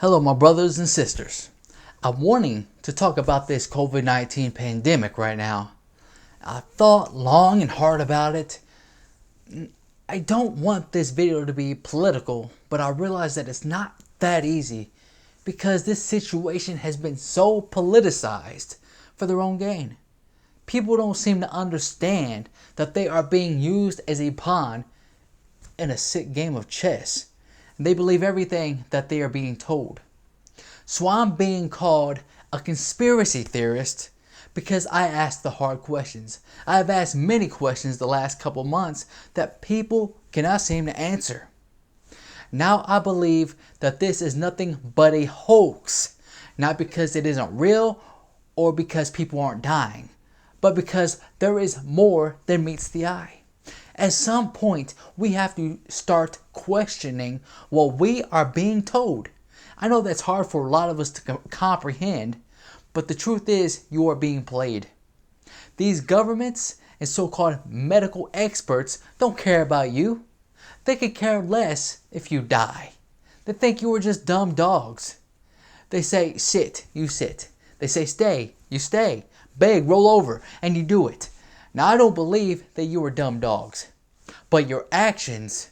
Hello, my brothers and sisters. I'm wanting to talk about this COVID-19 pandemic right now. I thought long and hard about it. I don't want this video to be political, but I realize that it's not that easy because this situation has been so politicized for their own gain. People don't seem to understand that they are being used as a pawn in a sick game of chess. And they believe everything that they are being told. So I'm being called a conspiracy theorist because I ask the hard questions. I've asked many questions the last couple months that people cannot seem to answer. Now I believe that this is nothing but a hoax, not because it isn't real or because people aren't dying, but because there is more than meets the eye. At some point, we have to start questioning what we are being told. I know that's hard for a lot of us to comprehend, but the truth is you are being played. These governments and so-called medical experts don't care about you. They could care less if you die. They think you are just dumb dogs. They say sit, you sit. They say stay, you stay. Beg, roll over, and you do it. Now I don't believe that you are dumb dogs, but your actions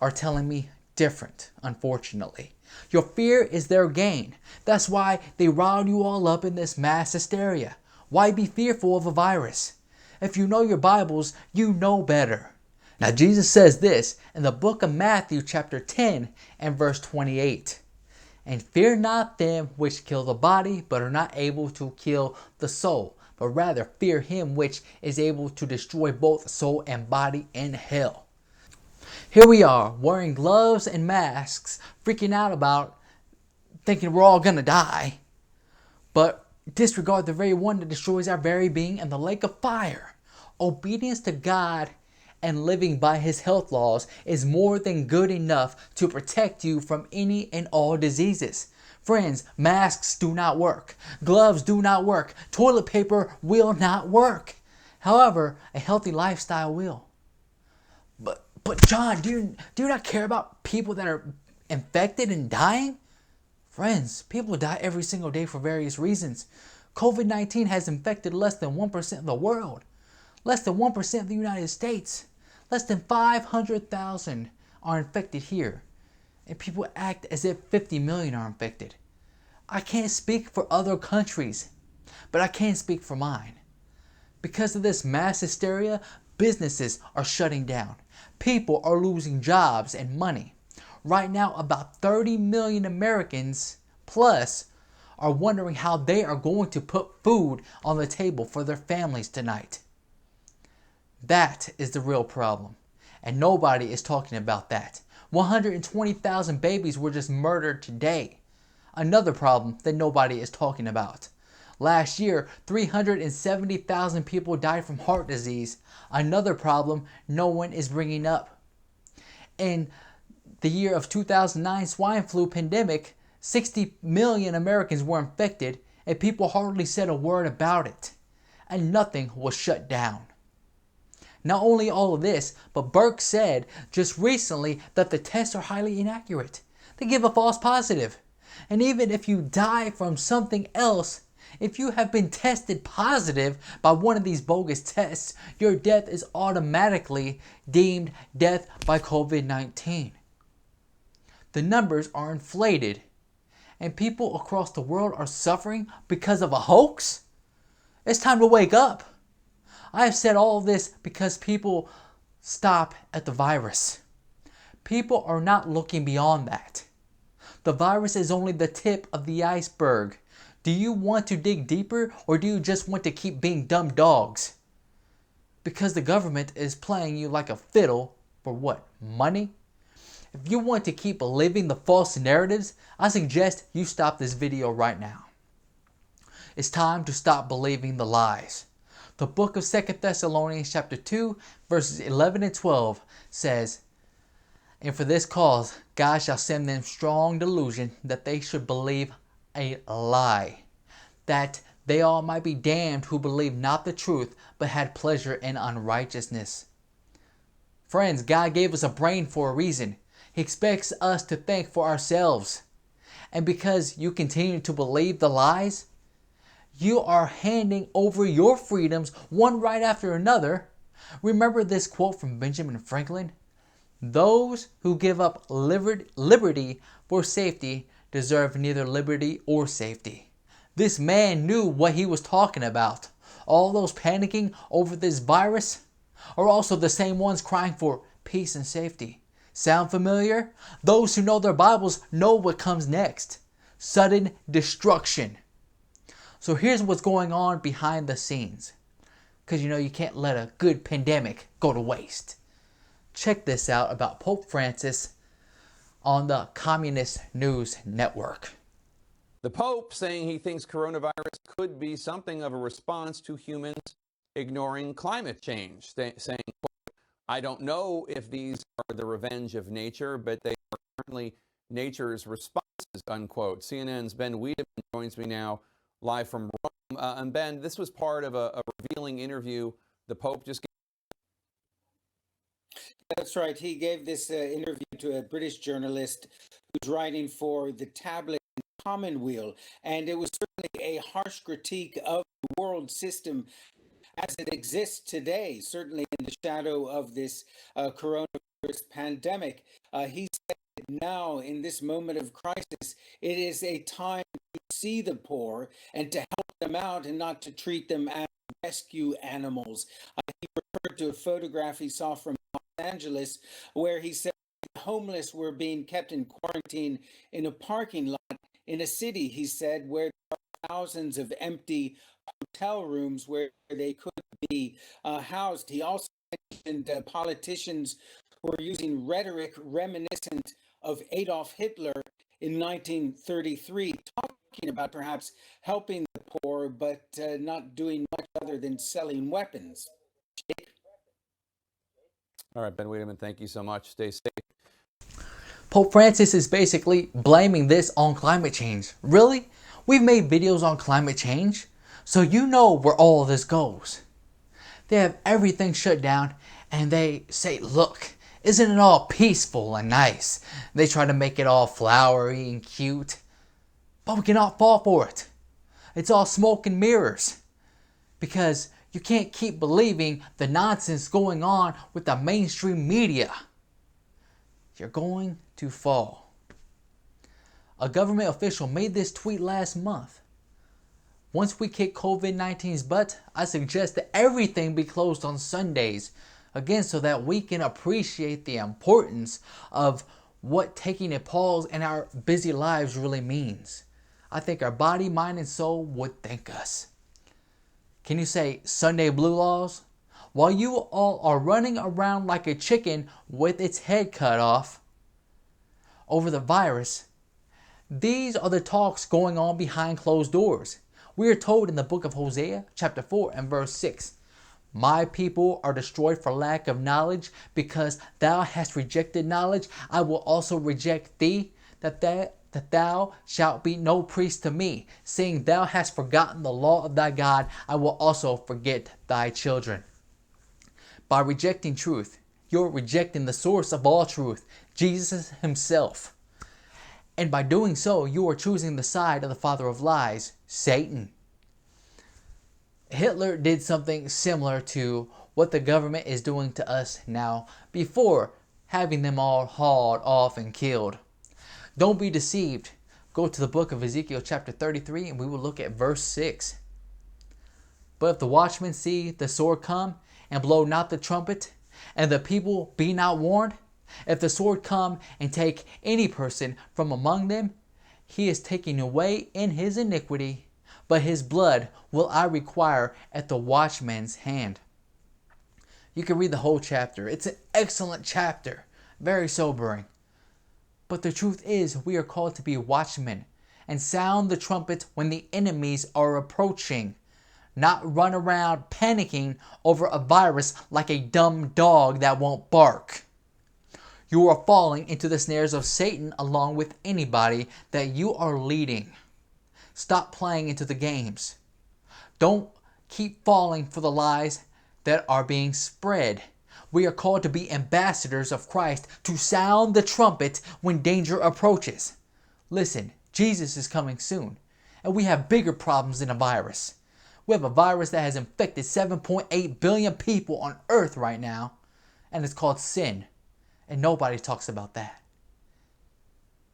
are telling me different, unfortunately. Your fear is their gain. That's why they riled you all up in this mass hysteria. Why be fearful of a virus? If you know your Bibles, you know better. Now Jesus says this in the book of Matthew chapter 10 and verse 28. And fear not them which kill the body, but are not able to kill the soul, but rather fear him which is able to destroy both soul and body in hell. Here we are, wearing gloves and masks, freaking out about thinking we're all gonna die, but disregard the very one that destroys our very being in the lake of fire. Obedience to God and living by his health laws is more than good enough to protect you from any and all diseases. Friends, masks do not work. Gloves do not work. Toilet paper will not work. However, a healthy lifestyle will. But John, do you not care about people that are infected and dying? Friends, people die every single day for various reasons. COVID-19 has infected less than 1% of the world. Less than 1% of the United States. Less than 500,000 are infected here. And people act as if 50 million are infected. I can't speak for other countries, but I can speak for mine. Because of this mass hysteria, businesses are shutting down. People are losing jobs and money. Right now, about 30 million Americans plus are wondering how they are going to put food on the table for their families tonight. That is the real problem. And nobody is talking about that. 120,000 babies were just murdered today. Another problem that nobody is talking about. Last year, 370,000 people died from heart disease. Another problem no one is bringing up. In the year of 2009 swine flu pandemic, 60 million Americans were infected and people hardly said a word about it. And nothing was shut down. Not only all of this, but Burke said just recently that the tests are highly inaccurate. They give a false positive. And even if you die from something else, if you have been tested positive by one of these bogus tests, your death is automatically deemed death by COVID-19. The numbers are inflated, and people across the world are suffering because of a hoax? It's time to wake up. I have said all of this because people stop at the virus. People are not looking beyond that. The virus is only the tip of the iceberg. Do you want to dig deeper, or do you just want to keep being dumb dogs? Because the government is playing you like a fiddle for what? Money? If you want to keep believing the false narratives, I suggest you stop this video right now. It's time to stop believing the lies. The book of 2 Thessalonians chapter 2 verses 11 and 12 says, And for this cause God shall send them strong delusion that they should believe a lie, that they all might be damned who believed not the truth, but had pleasure in unrighteousness. Friends, God gave us a brain for a reason. He expects us to think for ourselves. And because you continue to believe the lies, you are handing over your freedoms one right after another. Remember this quote from Benjamin Franklin? Those who give up liberty for safety deserve neither liberty or safety. This man knew what he was talking about. All those panicking over this virus are also the same ones crying for peace and safety. Sound familiar? Those who know their Bibles know what comes next. Sudden destruction. So here's what's going on behind the scenes. Because you can't let a good pandemic go to waste. Check this out about Pope Francis on the Communist News Network. The Pope saying he thinks coronavirus could be something of a response to humans ignoring climate change, saying, I don't know if these are the revenge of nature, but they are currently nature's responses, unquote. CNN's Ben Wiedemann joins me now live from Rome. And Ben, this was part of a revealing interview the Pope just gave. That's right. He gave this interview to a British journalist who's writing for the tablet Commonweal, and it was certainly a harsh critique of the world system as it exists today, certainly in the shadow of this coronavirus pandemic. He said that now, in this moment of crisis, it is a time to see the poor and to help them out and not to treat them as rescue animals. He referred to a photograph he saw from Los Angeles where he said the homeless were being kept in quarantine in a parking lot in a city, he said, where there are thousands of empty hotel rooms where they could be housed. He also mentioned politicians who are using rhetoric reminiscent of Adolf Hitler in 1933, talking about perhaps helping the poor, but not doing much other than selling weapons. Jake? All right, Ben Wiedemann, thank you so much. Stay safe. Pope Francis is basically blaming this on climate change. Really? We've made videos on climate change, so you know where all of this goes. They have everything shut down and they say, look, isn't it all peaceful and nice? They try to make it all flowery and cute, but we cannot fall for it. It's all smoke and mirrors because you can't keep believing the nonsense going on with the mainstream media. You're going to fall. A government official made this tweet last month. Once we kick COVID-19's butt, I suggest that everything be closed on Sundays. Again, so that we can appreciate the importance of what taking a pause in our busy lives really means. I think our body, mind, and soul would thank us. Can you say Sunday blue laws? While you all are running around like a chicken with its head cut off over the virus, these are the talks going on behind closed doors. We are told in the book of Hosea, chapter 4 and verse 6, my people are destroyed for lack of knowledge, because thou hast rejected knowledge. I will also reject thee, that thou shalt be no priest to me. Seeing thou hast forgotten the law of thy God, I will also forget thy children. By rejecting truth, you're rejecting the source of all truth, Jesus himself. And by doing so, you are choosing the side of the father of lies, Satan. Hitler did something similar to what the government is doing to us now before having them all hauled off and killed. Don't be deceived. Go to the book of Ezekiel chapter 33 and we will look at verse 6. But if the watchmen see the sword come and blow not the trumpet, and the people be not warned, if the sword come and take any person from among them, he is taken away in his iniquity, but his blood will I require at the watchman's hand. You can read the whole chapter. It's an excellent chapter, very sobering. But the truth is, we are called to be watchmen and sound the trumpet when the enemies are approaching, not run around panicking over a virus like a dumb dog that won't bark. You are falling into the snares of Satan along with anybody that you are leading. Stop playing into the games. Don't keep falling for the lies that are being spread. We are called to be ambassadors of Christ, to sound the trumpet when danger approaches. Listen, Jesus is coming soon, and we have bigger problems than a virus. We have a virus that has infected 7.8 billion people on earth right now, and it's called sin, and nobody talks about that.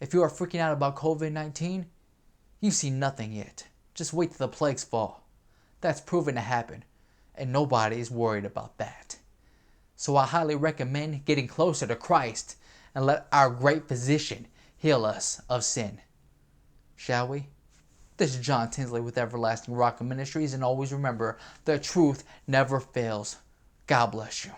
If you are freaking out about COVID-19, you've seen nothing yet. Just wait till the plagues fall. That's proven to happen, and nobody is worried about that. So I highly recommend getting closer to Christ and let our great physician heal us of sin. Shall we? This is John Tinsley with Everlasting Rock Ministries, and always remember, the truth never fails. God bless you.